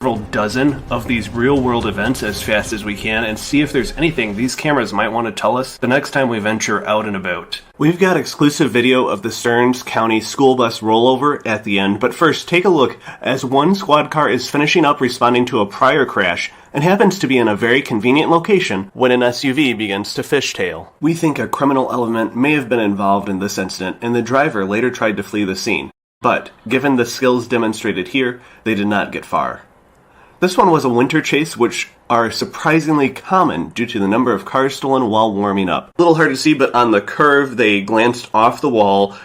several dozen of these real-world events as fast as we can and see if there's anything these cameras might want to tell us the next time we venture out and about. We've got exclusive video of the Stearns County school bus rollover at the end, but first take a look as one squad car is finishing up responding to a prior crash and happens to be in a very convenient location when an SUV begins to fishtail. We think a criminal element may have been involved in this incident and the driver later tried to flee the scene. But, given the skills demonstrated here, they did not get far. This one was a winter chase, which are surprisingly common due to the number of cars stolen while warming up. A little hard to see, but on the curve, they glanced off the wall,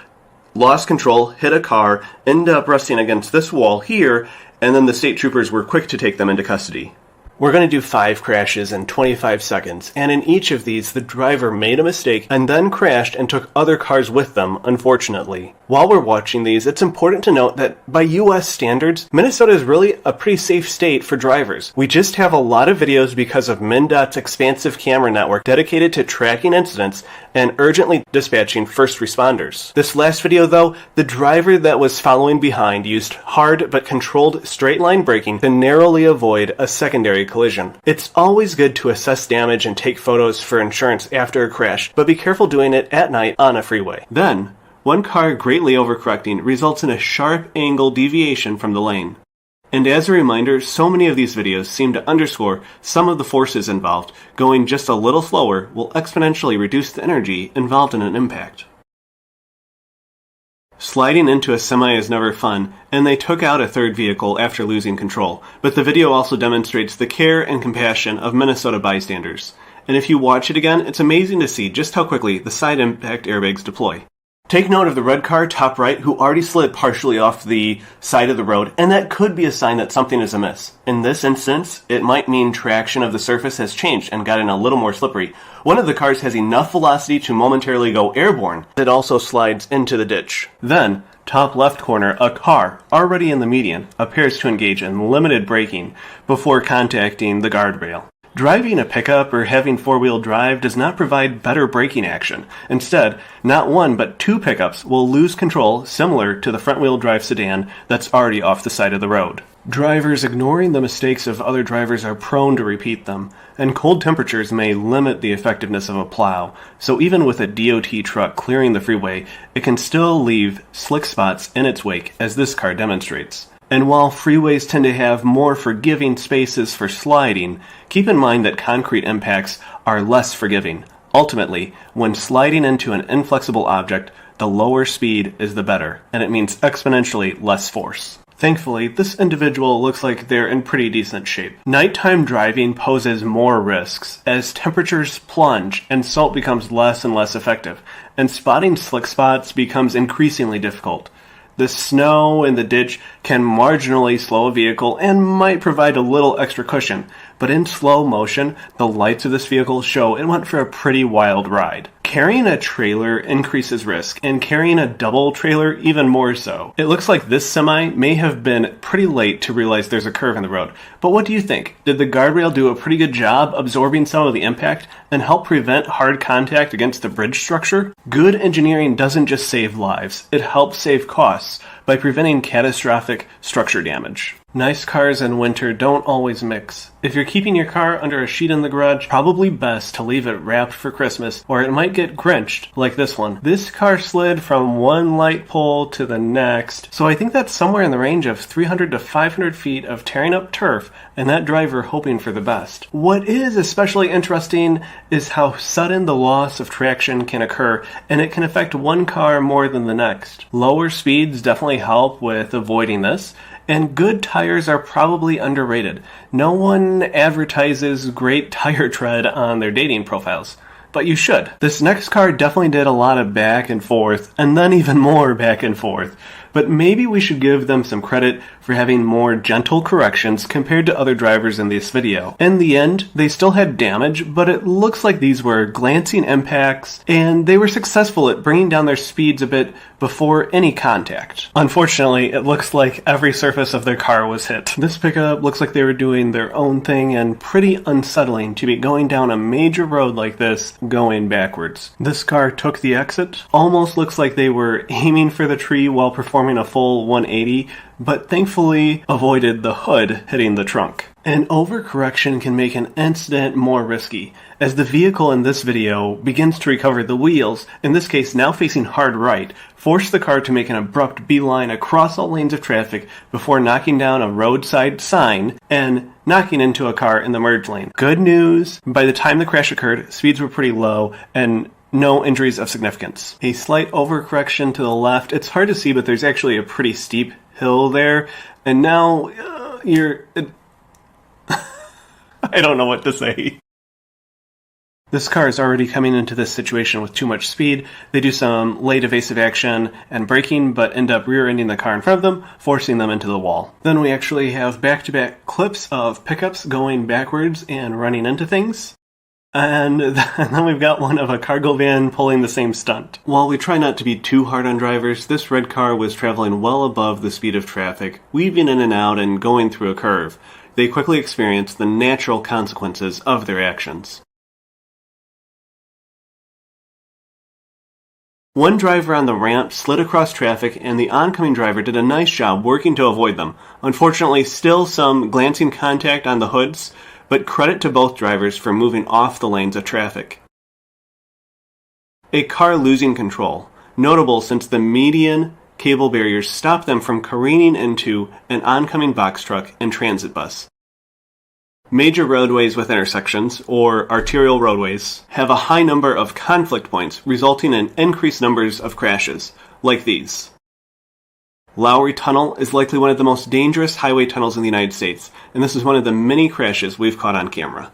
lost control, hit a car, ended up resting against this wall here, and then the state troopers were quick to take them into custody. We're going to do 5 crashes in 25 seconds, and in each of these, the driver made a mistake and then crashed and took other cars with them, unfortunately. While we're watching these, it's important to note that by US standards, Minnesota is really a pretty safe state for drivers. We just have a lot of videos because of MnDOT's expansive camera network dedicated to tracking incidents and urgently dispatching first responders. This last video though, the driver that was following behind used hard but controlled straight line braking to narrowly avoid a secondary collision. It's always good to assess damage and take photos for insurance after a crash, but be careful doing it at night on a freeway. Then, one car greatly overcorrecting results in a sharp angle deviation from the lane. And as a reminder, so many of these videos seem to underscore some of the forces involved. Going just a little slower will exponentially reduce the energy involved in an impact. Sliding into a semi is never fun, and they took out a third vehicle after losing control, but the video also demonstrates the care and compassion of Minnesota bystanders. And if you watch it again, it's amazing to see just how quickly the side impact airbags deploy. Take note of the red car top right who already slid partially off the side of the road, and that could be a sign that something is amiss. In this instance, it might mean traction of the surface has changed and gotten a little more slippery. One of the cars has enough velocity to momentarily go airborne. It also slides into the ditch. Then, top left corner, a car, already in the median, appears to engage in limited braking before contacting the guardrail. Driving a pickup or having four-wheel drive does not provide better braking action. Instead, not one but 2 pickups will lose control similar to the front-wheel drive sedan that's already off the side of the road. Drivers ignoring the mistakes of other drivers are prone to repeat them, and cold temperatures may limit the effectiveness of a plow, so even with a DOT truck clearing the freeway, it can still leave slick spots in its wake, as this car demonstrates. And while freeways tend to have more forgiving spaces for sliding, keep in mind that concrete impacts are less forgiving. Ultimately, when sliding into an inflexible object, the lower speed is the better, and it means exponentially less force. Thankfully, this individual looks like they're in pretty decent shape. Nighttime driving poses more risks, as temperatures plunge and salt becomes less and less effective, and spotting slick spots becomes increasingly difficult. The snow in the ditch can marginally slow a vehicle and might provide a little extra cushion, but in slow motion, the lights of this vehicle show it went for a pretty wild ride. Carrying a trailer increases risk, and carrying a double trailer even more so. It looks like this semi may have been pretty late to realize there's a curve in the road, but what do you think? Did the guardrail do a pretty good job absorbing some of the impact and help prevent hard contact against the bridge structure? Good engineering doesn't just save lives, it helps save costs by preventing catastrophic structure damage. Nice cars in winter don't always mix. If you're keeping your car under a sheet in the garage, probably best to leave it wrapped for Christmas, or it might get grinched, like this one. This car slid from one light pole to the next, so I think that's somewhere in the range of 300 to 500 feet of tearing up turf, and that driver hoping for the best. What is especially interesting is how sudden the loss of traction can occur, and it can affect one car more than the next. Lower speeds definitely help with avoiding this, and good tires are probably underrated. No one advertises great tire tread on their dating profiles, but you should. This next car definitely did a lot of back and forth, and then even more back and forth. But maybe we should give them some credit for having more gentle corrections compared to other drivers in this video. In the end, they still had damage, but it looks like these were glancing impacts, and they were successful at bringing down their speeds a bit before any contact. Unfortunately, it looks like every surface of their car was hit. This pickup looks like they were doing their own thing, and pretty unsettling to be going down a major road like this, going backwards. This car took the exit. Almost looks like they were aiming for the tree while performing performing a full 180, but thankfully avoided the hood hitting the trunk. An overcorrection can make an incident more risky, as the vehicle in this video begins to recover the wheels, in this case now facing hard right, force the car to make an abrupt beeline across all lanes of traffic before knocking down a roadside sign and knocking into a car in the merge lane. Good news, by the time the crash occurred, speeds were pretty low and no injuries of significance. A slight overcorrection to the left. It's hard to see, but there's actually a pretty steep hill there. And now I don't know what to say. This car is already coming into this situation with too much speed. They do some late evasive action and braking, but end up rear-ending the car in front of them, forcing them into the wall. Then we actually have back-to-back clips of pickups going backwards and running into things. And then we've got one of a cargo van pulling the same stunt. While we try not to be too hard on drivers, this red car was traveling well above the speed of traffic, weaving in and out and going through a curve. They quickly experienced the natural consequences of their actions. One driver on the ramp slid across traffic, and the oncoming driver did a nice job working to avoid them. Unfortunately, still some glancing contact on the hoods, but credit to both drivers for moving off the lanes of traffic. A car losing control, notable since the median cable barriers stop them from careening into an oncoming box truck and transit bus. Major roadways with intersections, or arterial roadways, have a high number of conflict points, resulting in increased numbers of crashes, like these. Lowry Tunnel is likely one of the most dangerous highway tunnels in the United States, and this is one of the many crashes we've caught on camera.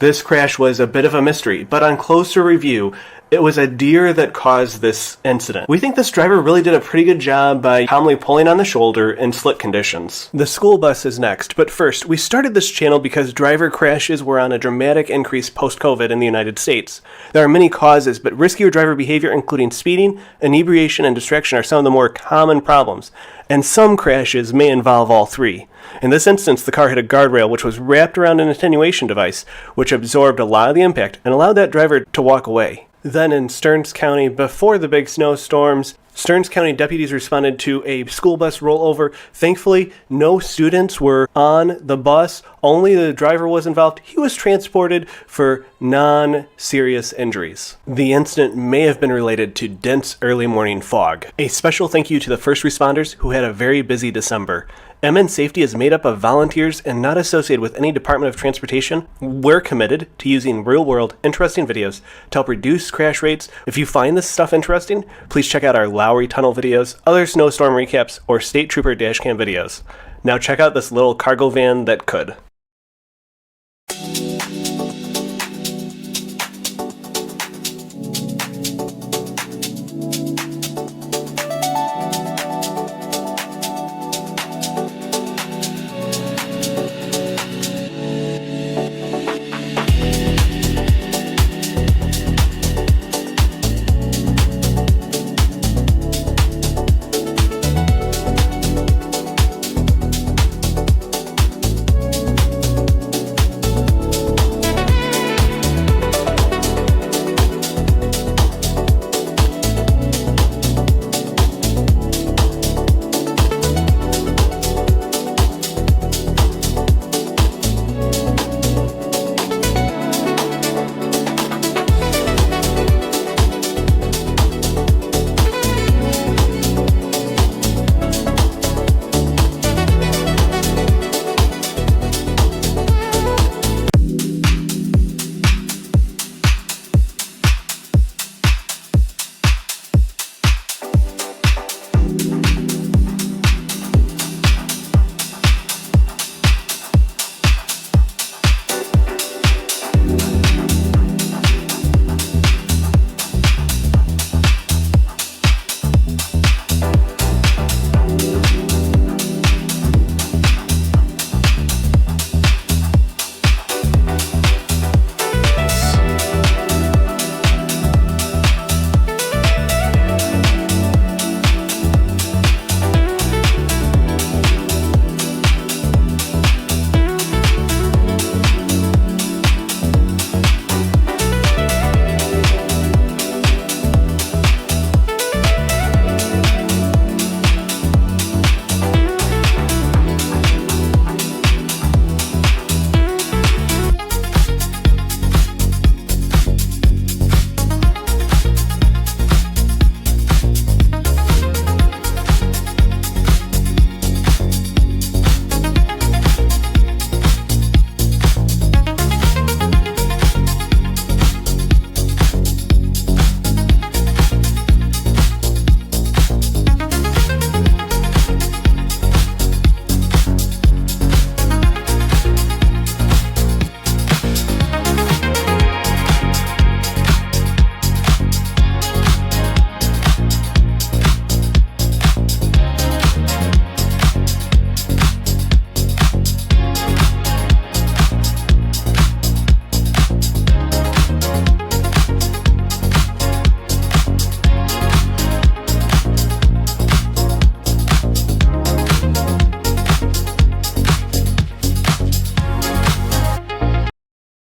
This crash was a bit of a mystery, but on closer review, it was a deer that caused this incident. We think this driver really did a pretty good job by calmly pulling on the shoulder in slick conditions. The school bus is next, but first, we started this channel because driver crashes were on a dramatic increase post-COVID in the United States. There are many causes, but riskier driver behavior, including speeding, inebriation, and distraction, are some of the more common problems, and some crashes may involve all three. In this instance, the car hit a guardrail which was wrapped around an attenuation device, which absorbed a lot of the impact and allowed that driver to walk away. Then in Stearns County, before the big snowstorms, Stearns County deputies responded to a school bus rollover. Thankfully, no students were on the bus. Only the driver was involved. He was transported for non-serious injuries. The incident may have been related to dense early morning fog. A special thank you to the first responders who had a very busy December. MN Safety is made up of volunteers and not associated with any Department of Transportation. We're committed to using real-world, interesting videos to help reduce crash rates. If you find this stuff interesting, please check out our Lowry Tunnel videos, other snowstorm recaps, or State Trooper dashcam videos. Now check out this little cargo van that could.